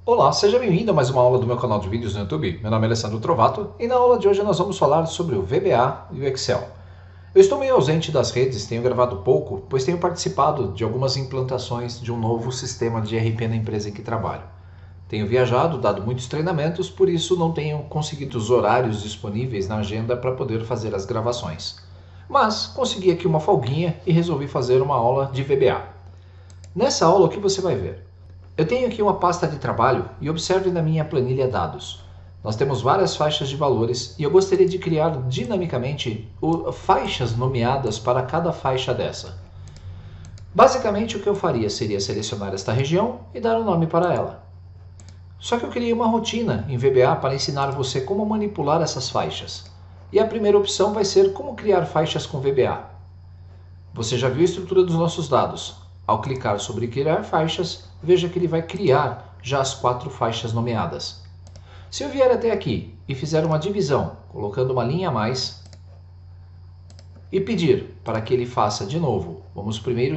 Olá, seja bem-vindo a mais uma aula do meu canal de vídeos no YouTube. Meu nome é Alessandro Trovato e na aula de hoje nós vamos falar sobre o VBA e o Excel. Eu estou meio ausente das redes, tenho gravado pouco, pois tenho participado de algumas implantações de um novo sistema de ERP na empresa em que trabalho. Tenho viajado, dado muitos treinamentos, por isso não tenho conseguido os horários disponíveis na agenda para poder fazer as gravações. Mas consegui aqui uma folguinha e resolvi fazer uma aula de VBA. Nessa aula o que você vai ver? Eu tenho aqui uma pasta de trabalho e observe na minha planilha dados. Nós temos várias faixas de valores e eu gostaria de criar dinamicamente faixas nomeadas para cada faixa dessa. Basicamente o que eu faria seria selecionar esta região e dar um nome para ela. Só que eu criei uma rotina em VBA para ensinar você como manipular essas faixas. E a primeira opção vai ser como criar faixas com VBA. Você já viu a estrutura dos nossos dados. Ao clicar sobre criar faixas, veja que ele vai criar já as 4 faixas nomeadas. Se eu vier até aqui e fizer uma divisão, colocando uma linha a mais, e pedir para que ele faça de novo, vamos primeiro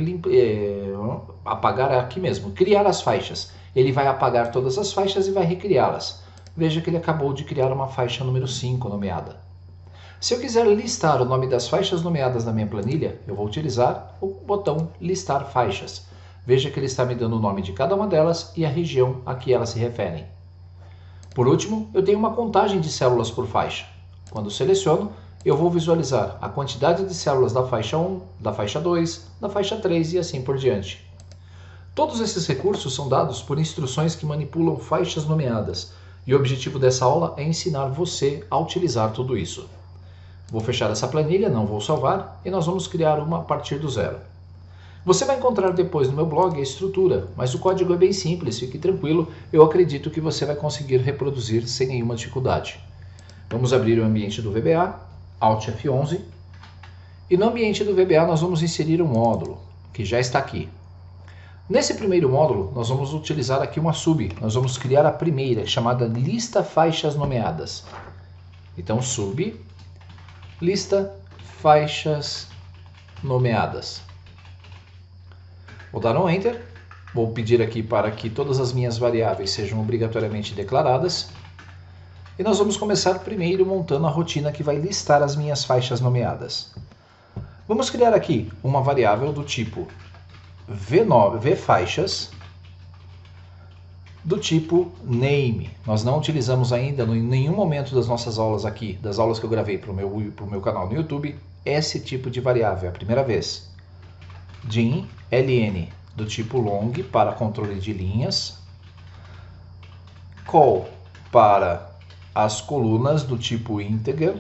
apagar aqui mesmo, criar as faixas. Ele vai apagar todas as faixas e vai recriá-las. Veja que ele acabou de criar uma faixa número 5 nomeada. Se eu quiser listar o nome das faixas nomeadas na minha planilha, eu vou utilizar o botão listar faixas. Veja que ele está me dando o nome de cada uma delas e a região a que elas se referem. Por último, eu tenho uma contagem de células por faixa. Quando seleciono, eu vou visualizar a quantidade de células da faixa 1, da faixa 2, da faixa 3 e assim por diante. Todos esses recursos são dados por instruções que manipulam faixas nomeadas, e o objetivo dessa aula é ensinar você a utilizar tudo isso. Vou fechar essa planilha, não vou salvar, e nós vamos criar uma a partir do zero. Você vai encontrar depois no meu blog a estrutura, mas o código é bem simples, fique tranquilo, eu acredito que você vai conseguir reproduzir sem nenhuma dificuldade. Vamos abrir o ambiente do VBA, Alt F11, e no ambiente do VBA nós vamos inserir um módulo, que já está aqui. Nesse primeiro módulo, nós vamos utilizar aqui uma sub, nós vamos criar a primeira, chamada Lista Faixas Nomeadas. Então, sub, Lista Faixas Nomeadas. Vou dar um Enter, vou pedir aqui para que todas as minhas variáveis sejam obrigatoriamente declaradas. E nós vamos começar primeiro montando a rotina que vai listar as minhas faixas nomeadas. Vamos criar aqui uma variável do tipo vfaixas do tipo name. Nós não utilizamos ainda em nenhum momento das nossas aulas aqui, das aulas que eu gravei para o meu canal no YouTube, esse tipo de variável, é a primeira vez. Din, ln, do tipo long, para controle de linhas. Call, para as colunas, do tipo integer.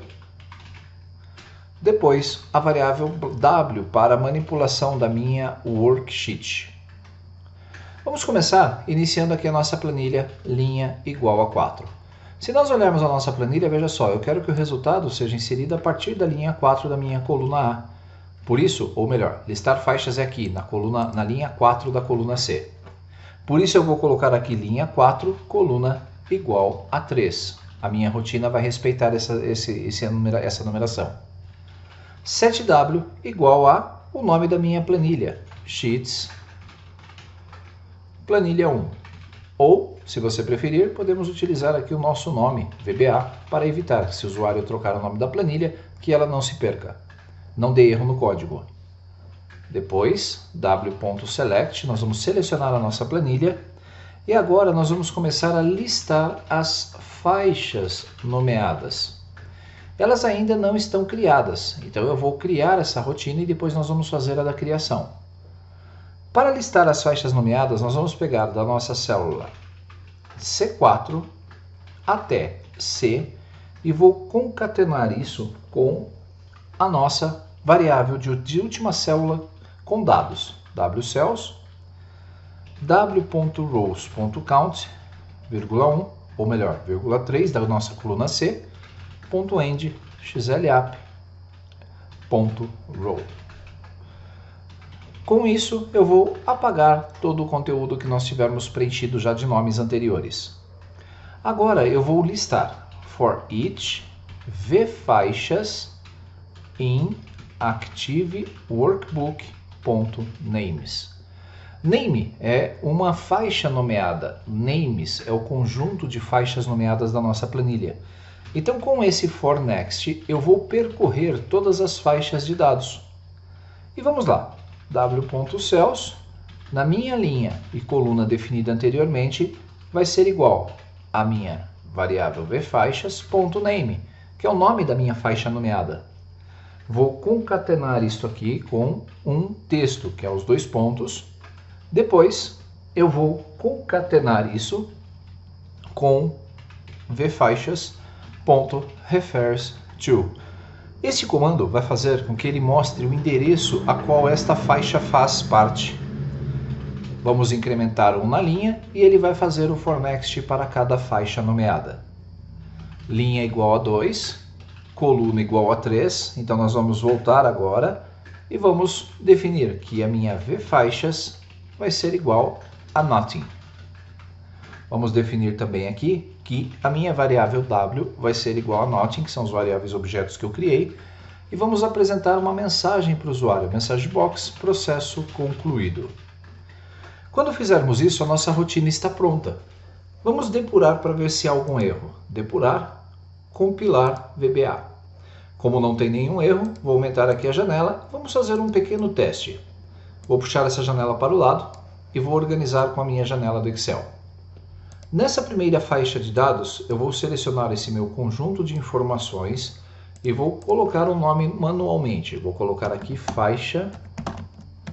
Depois, a variável w, para manipulação da minha worksheet. Vamos começar iniciando aqui a nossa planilha linha igual a 4. Se nós olharmos a nossa planilha, veja só, eu quero que o resultado seja inserido a partir da linha 4 da minha coluna A. Por isso, ou melhor, listar faixas é aqui, na linha 4 da coluna C. Por isso eu vou colocar aqui linha 4, coluna igual a 3. A minha rotina vai respeitar essa numeração. 7w igual a o nome da minha planilha, Sheets Planilha 1. Ou, se você preferir, podemos utilizar aqui o nosso nome, VBA, para evitar, se o usuário trocar o nome da planilha, que ela não se perca. Não dê erro no código. Depois, w.select, nós vamos selecionar a nossa planilha. E agora nós vamos começar a listar as faixas nomeadas. Elas ainda não estão criadas, então eu vou criar essa rotina e depois nós vamos fazer a da criação. Para listar as faixas nomeadas, nós vamos pegar da nossa célula C4 até C e vou concatenar isso com a nossa variável de última célula com dados. wcells, w.rows.count, vírgula 1, ou melhor, vírgula 3 da nossa coluna C, .end, xlapp.row. Com isso, eu vou apagar todo o conteúdo que nós tivermos preenchido já de nomes anteriores. Agora eu vou listar for each vfaixas in active workbook faixas.names. Name é uma faixa nomeada. Names é o conjunto de faixas nomeadas da nossa planilha. Então, com esse for next, eu vou percorrer todas as faixas de dados. E vamos lá. w.cells, na minha linha e coluna definida anteriormente, vai ser igual à minha variável vfaixas.name, que é o nome da minha faixa nomeada. Vou concatenar isto aqui com um texto, que é os dois pontos. Depois, eu vou concatenar isso com vfaixas.refers_to. Este comando vai fazer com que ele mostre o endereço a qual esta faixa faz parte. Vamos incrementar um na linha e ele vai fazer o for next para cada faixa nomeada. Linha igual a 2, coluna igual a 3, então nós vamos voltar agora e vamos definir que a minha vfaixas vai ser igual a nothing. Vamos definir também aqui que a minha variável w vai ser igual a nothing, que são os variáveis objetos que eu criei, e vamos apresentar uma mensagem para o usuário, message box, processo concluído. Quando fizermos isso, a nossa rotina está pronta. Vamos depurar para ver se há algum erro. Depurar, compilar VBA. Como não tem nenhum erro, vou aumentar aqui a janela. Vamos fazer um pequeno teste. Vou puxar essa janela para o lado e vou organizar com a minha janela do Excel. Nessa primeira faixa de dados, eu vou selecionar esse meu conjunto de informações e vou colocar um nome manualmente. Vou colocar aqui faixa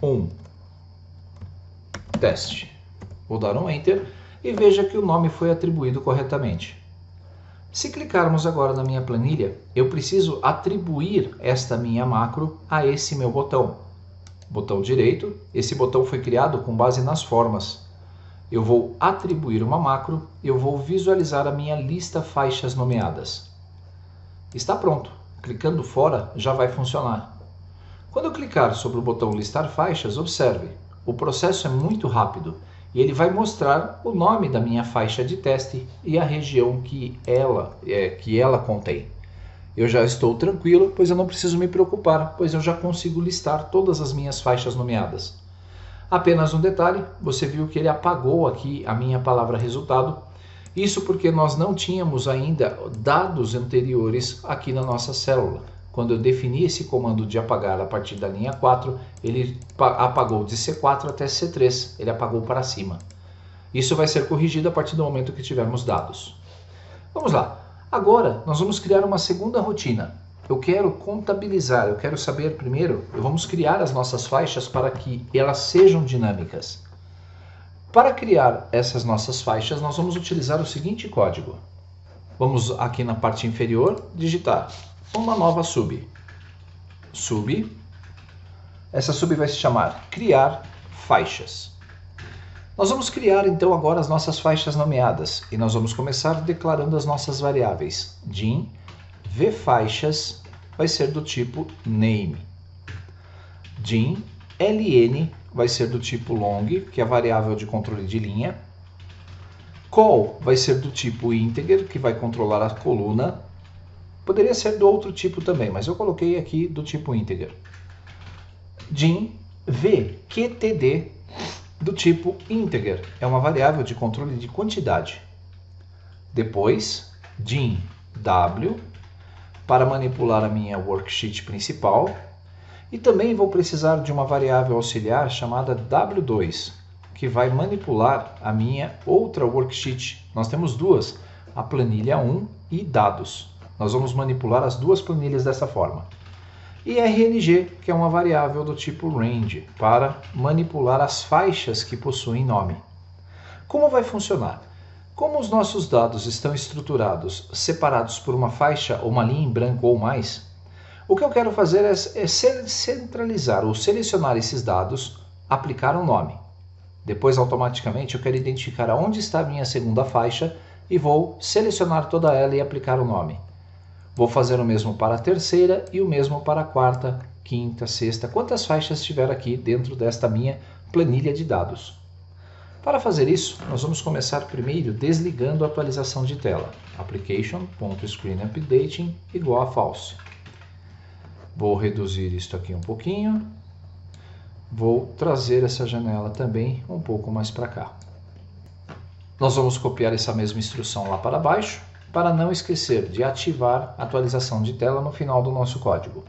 1. Teste. Vou dar um Enter e veja que o nome foi atribuído corretamente. Se clicarmos agora na minha planilha, eu preciso atribuir esta minha macro a esse meu botão. Botão direito, esse botão foi criado com base nas formas. Eu vou atribuir uma macro e eu vou visualizar a minha lista faixas nomeadas. Está pronto. Clicando fora já vai funcionar. Quando eu clicar sobre o botão listar faixas, observe. O processo é muito rápido e ele vai mostrar o nome da minha faixa de teste e a região que ela contém. Eu já estou tranquilo, pois eu não preciso me preocupar, pois eu já consigo listar todas as minhas faixas nomeadas. Apenas um detalhe, você viu que ele apagou aqui a minha palavra resultado. Isso porque nós não tínhamos ainda dados anteriores aqui na nossa célula. Quando eu defini esse comando de apagar a partir da linha 4, ele apagou de C4 até C3, ele apagou para cima. Isso vai ser corrigido a partir do momento que tivermos dados. Vamos lá. Agora, nós vamos criar uma segunda rotina. Eu quero contabilizar, eu quero saber primeiro, vamos criar as nossas faixas para que elas sejam dinâmicas. Para criar essas nossas faixas, nós vamos utilizar o seguinte código. Vamos aqui na parte inferior, digitar uma nova sub. Sub. Essa sub vai se chamar criar faixas. Nós vamos criar então agora as nossas faixas nomeadas e nós vamos começar declarando as nossas variáveis. Din vfaixas vai ser do tipo name. Din ln vai ser do tipo long, que é a variável de controle de linha. Call vai ser do tipo integer, que vai controlar a coluna. Poderia ser do outro tipo também, mas eu coloquei aqui do tipo integer. Din vqtd do tipo integer, é uma variável de controle de quantidade. Depois, din w para manipular a minha worksheet principal. E também vou precisar de uma variável auxiliar chamada w2, que vai manipular a minha outra worksheet. Nós temos duas, a planilha 1 e dados. Nós vamos manipular as duas planilhas dessa forma. E rng, que é uma variável do tipo range, para manipular as faixas que possuem nome. Como vai funcionar? Como os nossos dados estão estruturados, separados por uma faixa ou uma linha em branco ou mais, o que eu quero fazer é centralizar ou selecionar esses dados, aplicar um nome. Depois, automaticamente, eu quero identificar aonde está a minha segunda faixa e vou selecionar toda ela e aplicar o nome. Vou fazer o mesmo para a terceira e o mesmo para a quarta, quinta, sexta, quantas faixas tiver aqui dentro desta minha planilha de dados. Para fazer isso, nós vamos começar primeiro desligando a atualização de tela. Application.screenUpdating igual a false. Vou reduzir isto aqui um pouquinho. Vou trazer essa janela também um pouco mais para cá. Nós vamos copiar essa mesma instrução lá para baixo, para não esquecer de ativar a atualização de tela no final do nosso código.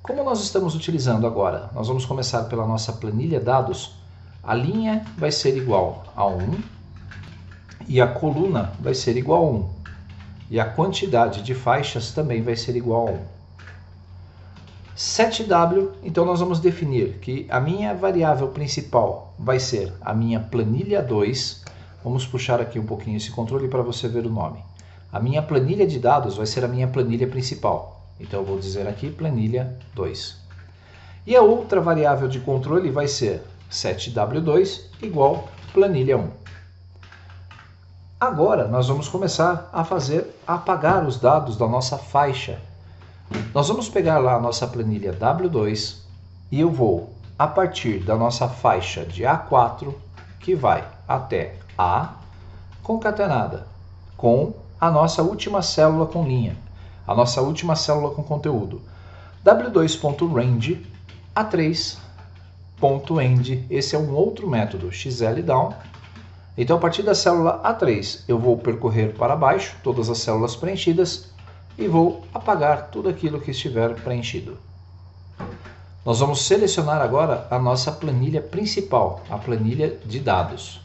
Como nós estamos utilizando agora, nós vamos começar pela nossa planilha dados, a linha vai ser igual a 1 e a coluna vai ser igual a 1. E a quantidade de faixas também vai ser igual a 1. Setw, então nós vamos definir que a minha variável principal vai ser a minha planilha 2. Vamos puxar aqui um pouquinho esse controle para você ver o nome. A minha planilha de dados vai ser a minha planilha principal. Então eu vou dizer aqui planilha 2. E a outra variável de controle vai ser setw2 igual planilha 1. Agora nós vamos começar a apagar os dados da nossa faixa. Nós vamos pegar lá a nossa planilha W2 e eu vou, a partir da nossa faixa de A4, que vai até A, concatenada com a nossa última célula com linha, a nossa última célula com conteúdo. W2.range A3.end, esse é um outro método, xldown. Então, a partir da célula A3, eu vou percorrer para baixo todas as células preenchidas e vou apagar tudo aquilo que estiver preenchido. Nós vamos selecionar agora a nossa planilha principal, a planilha de dados.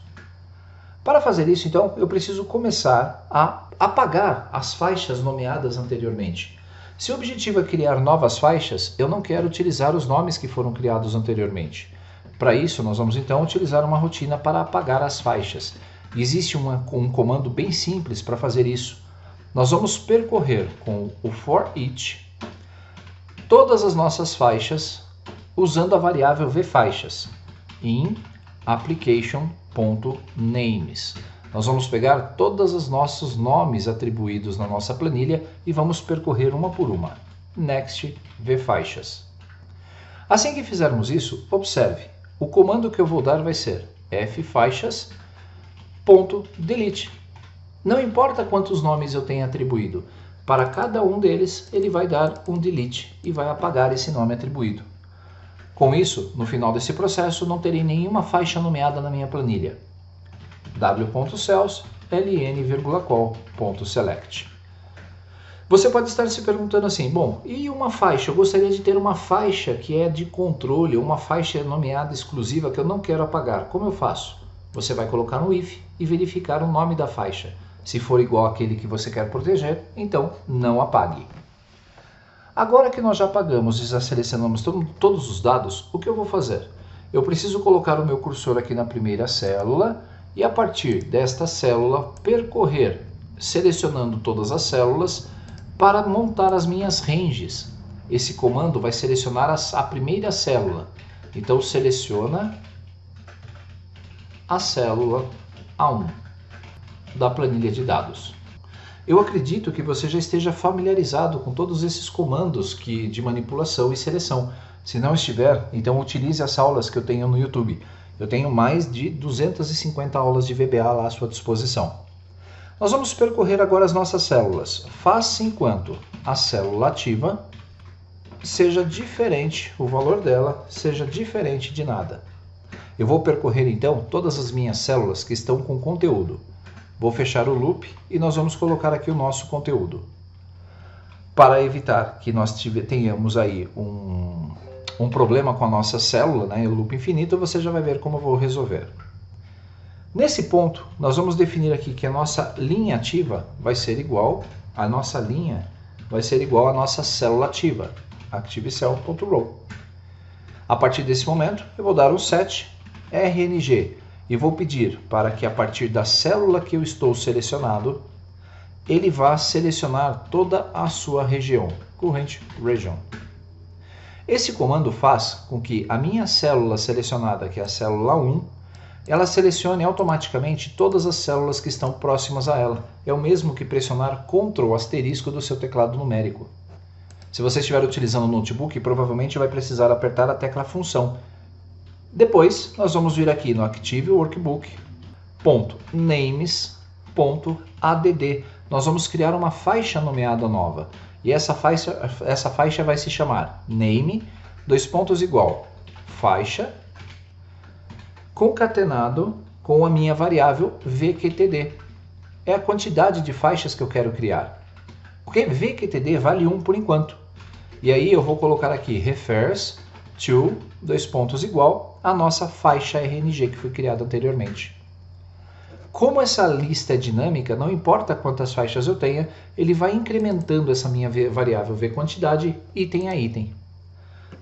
Para fazer isso, então, eu preciso começar a apagar as faixas nomeadas anteriormente. Se o objetivo é criar novas faixas, eu não quero utilizar os nomes que foram criados anteriormente. Para isso, nós vamos então utilizar uma rotina para apagar as faixas. Existe um comando bem simples para fazer isso. Nós vamos percorrer com o for each todas as nossas faixas usando a variável vfaixas in application.names. Nós vamos pegar todos os nossos nomes atribuídos na nossa planilha e vamos percorrer uma por uma. Next vfaixas. Assim que fizermos isso, observe, o comando que eu vou dar vai ser ffaixas.delete. Não importa quantos nomes eu tenha atribuído, para cada um deles ele vai dar um delete e vai apagar esse nome atribuído. Com isso, no final desse processo, não terei nenhuma faixa nomeada na minha planilha. w.cells ln,col.select. Você pode estar se perguntando assim, bom, e uma faixa? Eu gostaria de ter uma faixa que é de controle, uma faixa nomeada exclusiva que eu não quero apagar. Como eu faço? Você vai colocar no if e verificar o nome da faixa. Se for igual àquele que você quer proteger, então não apague. Agora que nós já apagamos e já selecionamos todos os dados, o que eu vou fazer? Eu preciso colocar o meu cursor aqui na primeira célula e a partir desta célula percorrer, selecionando todas as células para montar as minhas ranges. Esse comando vai selecionar a primeira célula. Então seleciona a célula A1 da planilha de dados. Eu acredito que você já esteja familiarizado com todos esses comandos de manipulação e seleção. Se não estiver, então utilize as aulas que eu tenho no YouTube. Eu tenho mais de 250 aulas de VBA lá à sua disposição. Nós vamos percorrer agora as nossas células. Faça enquanto a célula ativa seja diferente, o valor dela seja diferente de nada. Eu vou percorrer então todas as minhas células que estão com conteúdo. Vou fechar o loop e nós vamos colocar aqui o nosso conteúdo. Para evitar que nós tenhamos aí um problema com a nossa célula, né, o loop infinito, você já vai ver como eu vou resolver. Nesse ponto, nós vamos definir aqui que a nossa linha ativa vai ser igual, a nossa célula ativa, ActiveCell.row. A partir desse momento, eu vou dar um set rng e vou pedir para que a partir da célula que eu estou selecionado, ele vá selecionar toda a sua região, current region. Esse comando faz com que a minha célula selecionada, que é a célula 1, ela selecione automaticamente todas as células que estão próximas a ela. É o mesmo que pressionar Ctrl asterisco do seu teclado numérico. Se você estiver utilizando o notebook, provavelmente vai precisar apertar a tecla função. Depois, nós vamos vir aqui no Active Workbook.names.add. Nós vamos criar uma faixa nomeada nova. E essa faixa vai se chamar name, igual, faixa concatenado com a minha variável VQTD. É a quantidade de faixas que eu quero criar. Porque VQTD vale 1 por enquanto. E aí eu vou colocar aqui refers to, igual, a nossa faixa RNG que foi criada anteriormente. Como essa lista é dinâmica, não importa quantas faixas eu tenha, ele vai incrementando essa minha variável VQuantidade item a item.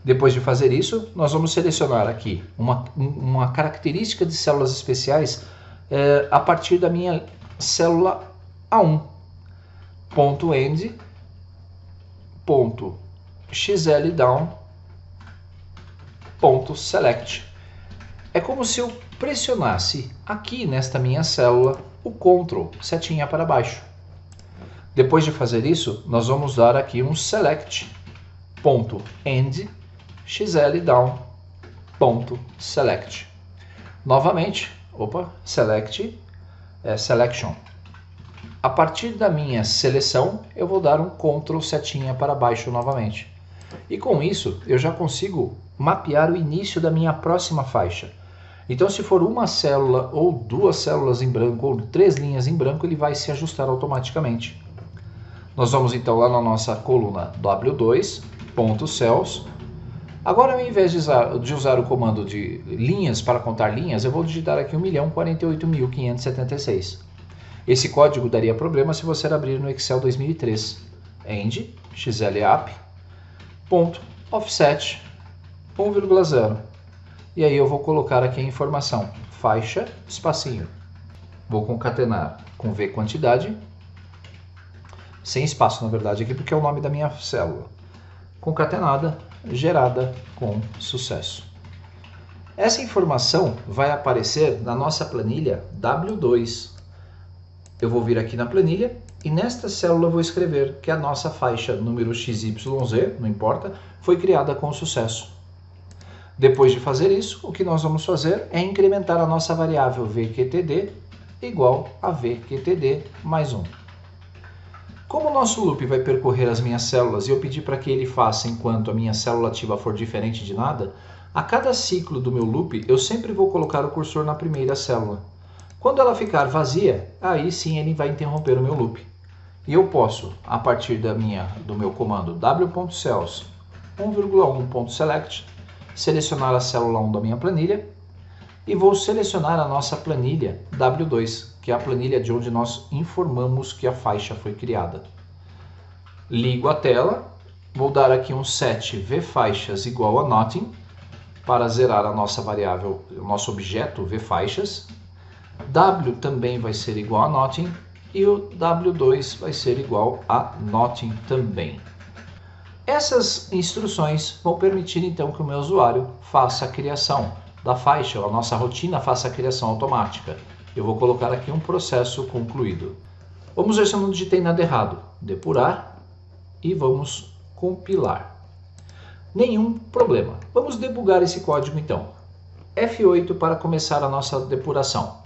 Depois de fazer isso, nós vamos selecionar aqui uma característica de células especiais a partir da minha célula A1. .end, .xldown, .select. É como se eu pressionasse aqui nesta minha célula o Ctrl, setinha para baixo. Depois de fazer isso, nós vamos dar aqui um select, .end, xldown, .select. Novamente, selection. A partir da minha seleção, eu vou dar um Ctrl setinha para baixo novamente. E com isso, eu já consigo mapear o início da minha próxima faixa. Então, se for uma célula, ou 2 células em branco, ou 3 linhas em branco, ele vai se ajustar automaticamente. Nós vamos então lá na nossa coluna W2.cells. Agora, ao invés de usar o comando de linhas para contar linhas, eu vou digitar aqui 1.048.576. Esse código daria problema se você abrir no Excel 2003. End, xlapp, .offset, 1,0. E aí eu vou colocar aqui a informação, faixa, espacinho. Vou concatenar com VQuantidade, sem espaço na verdade aqui, porque é o nome da minha célula. Concatenada, gerada com sucesso. Essa informação vai aparecer na nossa planilha W2. Eu vou vir aqui na planilha e nesta célula eu vou escrever que a nossa faixa número XYZ, não importa, foi criada com sucesso. Depois de fazer isso, o que nós vamos fazer é incrementar a nossa variável VQTD igual a VQTD mais 1. Como o nosso loop vai percorrer as minhas células e eu pedir para que ele faça enquanto a minha célula ativa for diferente de nada, a cada ciclo do meu loop eu sempre vou colocar o cursor na primeira célula. Quando ela ficar vazia, aí sim ele vai interromper o meu loop. E eu posso, a partir do meu comando w.cells 1,1.select, selecionar a célula 1 da minha planilha e vou selecionar a nossa planilha W2, que é a planilha de onde nós informamos que a faixa foi criada. Ligo a tela, vou dar aqui um set vfaixas igual a nothing, para zerar a nossa variável, o nosso objeto vfaixas. W também vai ser igual a nothing e o W2 vai ser igual a nothing também. Essas instruções vão permitir então que o meu usuário faça a criação da faixa, a nossa rotina faça a criação automática. Eu vou colocar aqui um processo concluído. Vamos ver se eu não digitei nada errado. Depurar e vamos compilar. Nenhum problema. Vamos debugar esse código então. F8 para começar a nossa depuração.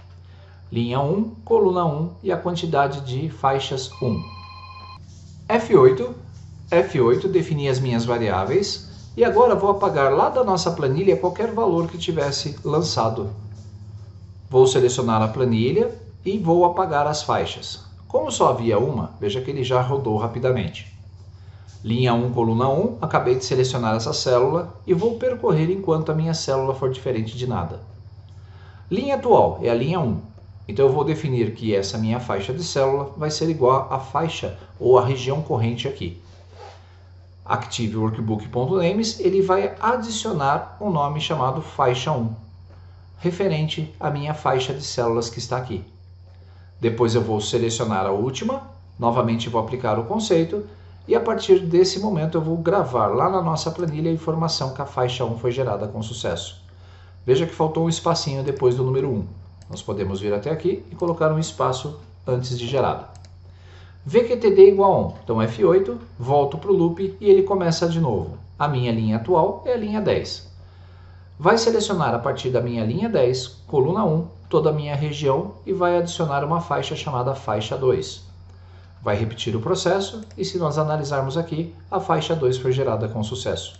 Linha 1, coluna 1 e a quantidade de faixas 1. F8 definir as minhas variáveis e agora vou apagar lá da nossa planilha qualquer valor que tivesse lançado. Vou selecionar a planilha e vou apagar as faixas. Como só havia uma, veja que ele já rodou rapidamente. Linha 1, coluna 1, acabei de selecionar essa célula e vou percorrer enquanto a minha célula for diferente de nada. Linha atual é a linha 1. Então eu vou definir que essa minha faixa de célula vai ser igual à faixa ou à região corrente aqui. Active workbook.names, ele vai adicionar um nome chamado faixa 1, referente à minha faixa de células que está aqui. Depois eu vou selecionar a última, novamente vou aplicar o conceito e a partir desse momento eu vou gravar lá na nossa planilha a informação que a faixa 1 foi gerada com sucesso. Veja que faltou um espacinho depois do número 1. Nós podemos vir até aqui e colocar um espaço antes de gerado. VQTD igual a 1. Então F8, volto para o loop e ele começa de novo. A minha linha atual é a linha 10. Vai selecionar a partir da minha linha 10, coluna 1, toda a minha região e vai adicionar uma faixa chamada faixa 2. Vai repetir o processo e se nós analisarmos aqui, a faixa 2 foi gerada com sucesso.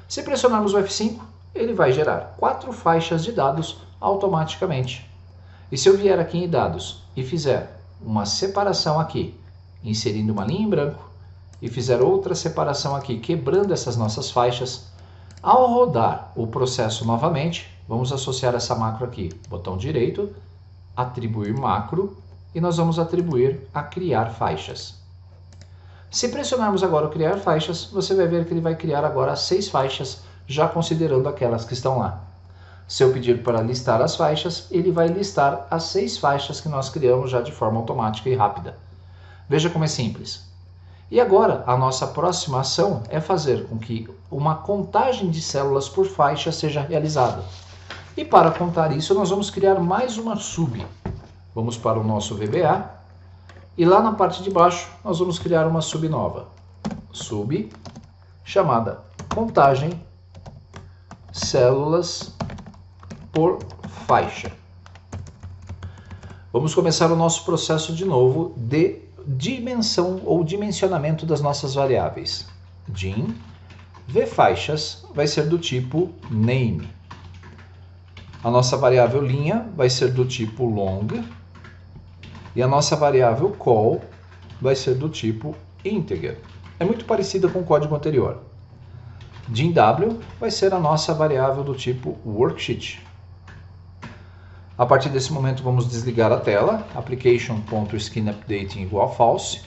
Se pressionarmos o F5, ele vai gerar 4 faixas de dados automaticamente. E se eu vier aqui em dados e fizer uma separação aqui, inserindo uma linha em branco, e fizer outra separação aqui, quebrando essas nossas faixas, ao rodar o processo novamente, vamos associar essa macro aqui, botão direito, atribuir macro, e nós vamos atribuir a criar faixas. Se pressionarmos agora o criar faixas, você vai ver que ele vai criar agora 6 faixas, já considerando aquelas que estão lá. Se eu pedir para listar as faixas, ele vai listar as 6 faixas que nós criamos já de forma automática e rápida. Veja como é simples. E agora, a nossa próxima ação é fazer com que uma contagem de células por faixa seja realizada. E para contar isso, nós vamos criar mais uma sub. Vamos para o nosso VBA. E lá na parte de baixo, nós vamos criar uma sub nova. Sub, chamada contagem células por faixa. Vamos começar o nosso processo de novo de dimensão ou dimensionamento das nossas variáveis. Dim, vfaixas vai ser do tipo name. A nossa variável linha vai ser do tipo long. E a nossa variável call vai ser do tipo integer. É muito parecida com o código anterior. DIMW vai ser a nossa variável do tipo worksheet. A partir desse momento vamos desligar a tela, application.skinUpdating igual false.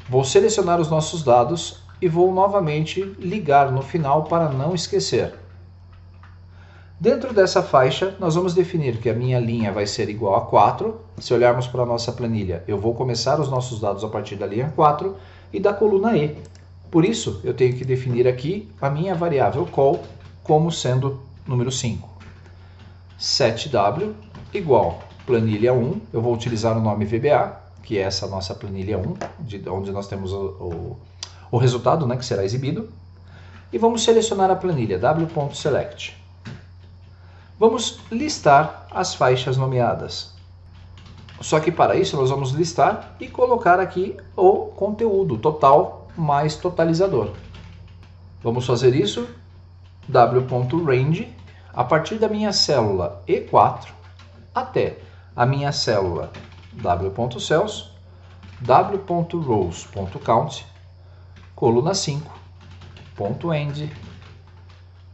Vou selecionar os nossos dados e vou novamente ligar no final para não esquecer. Dentro dessa faixa, nós vamos definir que a minha linha vai ser igual a 4. Se olharmos para a nossa planilha, eu vou começar os nossos dados a partir da linha 4 e da coluna E. Por isso, eu tenho que definir aqui a minha variável call como sendo número 5. setW igual planilha 1, eu vou utilizar o nome VBA, que é essa nossa planilha 1, onde nós temos o resultado, né, que será exibido. E vamos selecionar a planilha w.select. Vamos listar as faixas nomeadas. Só que para isso nós vamos listar e colocar aqui o conteúdo total mais totalizador. Vamos fazer isso, w.range, a partir da minha célula E4 até a minha célula w.cells, w.rows.count, coluna 5, .end,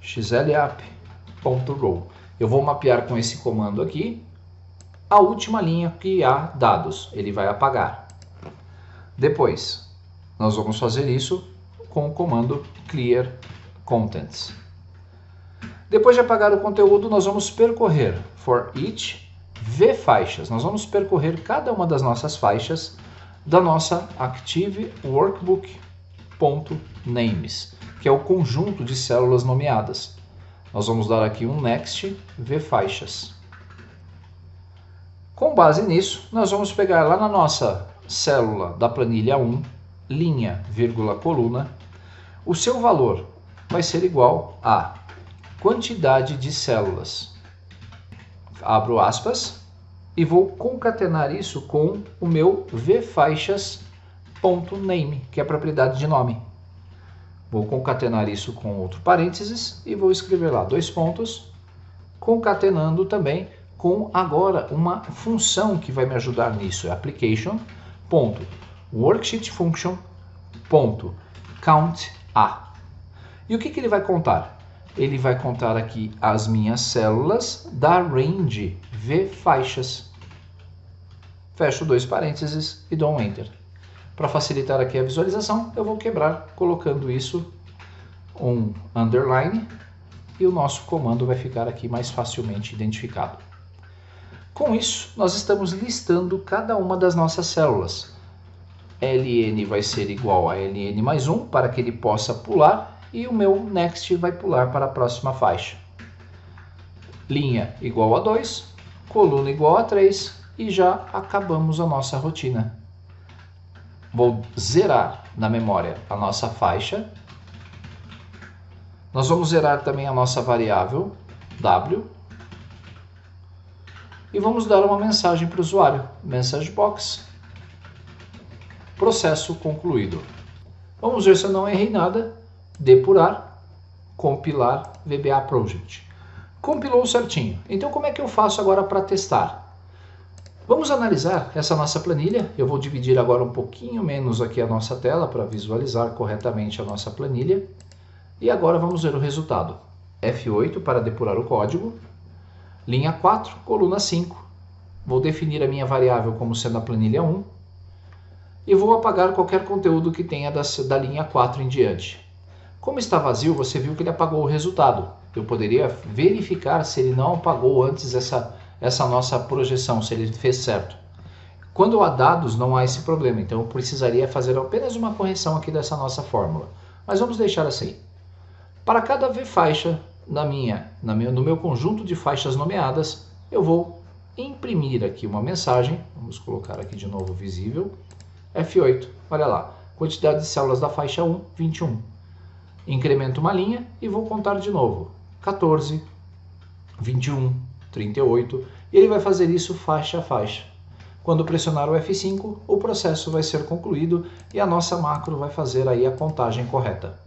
xlup.row. Eu vou mapear com esse comando aqui a última linha que há dados, ele vai apagar. Depois, nós vamos fazer isso com o comando clear contents. Depois de apagar o conteúdo, nós vamos percorrer for each vfaixas. Nós vamos percorrer cada uma das nossas faixas da nossa Active Workbook.names, que é o conjunto de células nomeadas. Nós vamos dar aqui um next vfaixas. Com base nisso, nós vamos pegar lá na nossa célula da planilha 1, linha, vírgula, coluna, o seu valor vai ser igual a quantidade de células. Abro aspas e vou concatenar isso com o meu vfaixas.name, que é a propriedade de nome. Vou concatenar isso com outro parênteses e vou escrever lá 2 pontos, concatenando também com agora uma função que vai me ajudar nisso, é application.worksheetfunction.count_a. E o que ele vai contar? Ele vai contar aqui as minhas células da range vfaixas. Fecho 2 parênteses e dou um Enter. Para facilitar aqui a visualização, eu vou quebrar colocando isso um underline e o nosso comando vai ficar aqui mais facilmente identificado. Com isso, nós estamos listando cada uma das nossas células. ln vai ser igual a ln mais 1 para que ele possa pular e o meu next vai pular para a próxima faixa. Linha igual a 2, coluna igual a 3 e já acabamos a nossa rotina. Vou zerar na memória a nossa faixa. Nós vamos zerar também a nossa variável w. E vamos dar uma mensagem para o usuário. Message box. Processo concluído. Vamos ver se eu não errei nada. Depurar. compilar VBA Project. Compilou certinho. Então como é que eu faço agora para testar? Vamos analisar essa nossa planilha. Eu vou dividir agora um pouquinho menos aqui a nossa tela para visualizar corretamente a nossa planilha. E agora vamos ver o resultado. F8 para depurar o código. Linha 4, coluna 5. Vou definir a minha variável como sendo a planilha 1. E vou apagar qualquer conteúdo que tenha da linha 4 em diante. Como está vazio, você viu que ele apagou o resultado. Eu poderia verificar se ele não apagou antes essa nossa projeção, se ele fez certo. Quando há dados, não há esse problema, então eu precisaria fazer apenas uma correção aqui dessa nossa fórmula. Mas vamos deixar assim. Para cada faixa no meu conjunto de faixas nomeadas, eu vou imprimir aqui uma mensagem. Vamos colocar aqui de novo visível. F8, olha lá, quantidade de células da faixa 1, 21. Incremento uma linha e vou contar de novo. 14, 21, 38, e ele vai fazer isso faixa a faixa. Quando pressionar o F5, o processo vai ser concluído e a nossa macro vai fazer aí a contagem correta.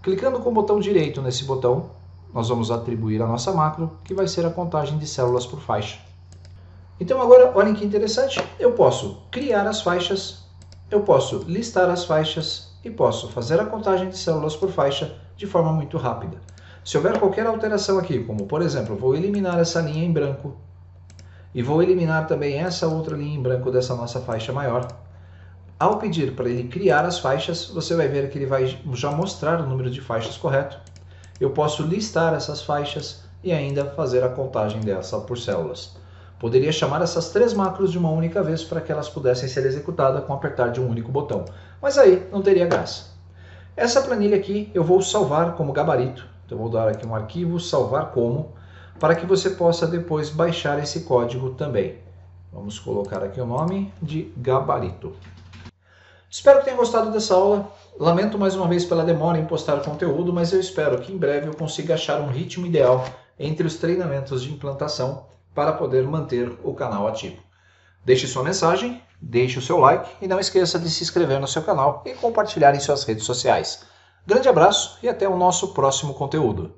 Clicando com o botão direito nesse botão, nós vamos atribuir a nossa macro, que vai ser a contagem de células por faixa. Então agora, olhem que interessante, eu posso criar as faixas, eu posso listar as faixas e posso fazer a contagem de células por faixa de forma muito rápida. Se houver qualquer alteração aqui, como por exemplo, vou eliminar essa linha em branco e vou eliminar também essa outra linha em branco dessa nossa faixa maior, ao pedir para ele criar as faixas, você vai ver que ele vai já mostrar o número de faixas correto. Eu posso listar essas faixas e ainda fazer a contagem dessa por células. Poderia chamar essas 3 macros de uma única vez para que elas pudessem ser executadas com apertar de um único botão, mas aí não teria graça. Essa planilha aqui eu vou salvar como gabarito. Então, eu vou dar aqui um arquivo, salvar como, para que você possa depois baixar esse código também. Vamos colocar aqui o nome de gabarito. Espero que tenham gostado dessa aula. Lamento mais uma vez pela demora em postar conteúdo, mas eu espero que em breve eu consiga achar um ritmo ideal entre os treinamentos de implantação para poder manter o canal ativo. Deixe sua mensagem, deixe o seu like e não esqueça de se inscrever no seu canal e compartilhar em suas redes sociais. Grande abraço e até o nosso próximo conteúdo.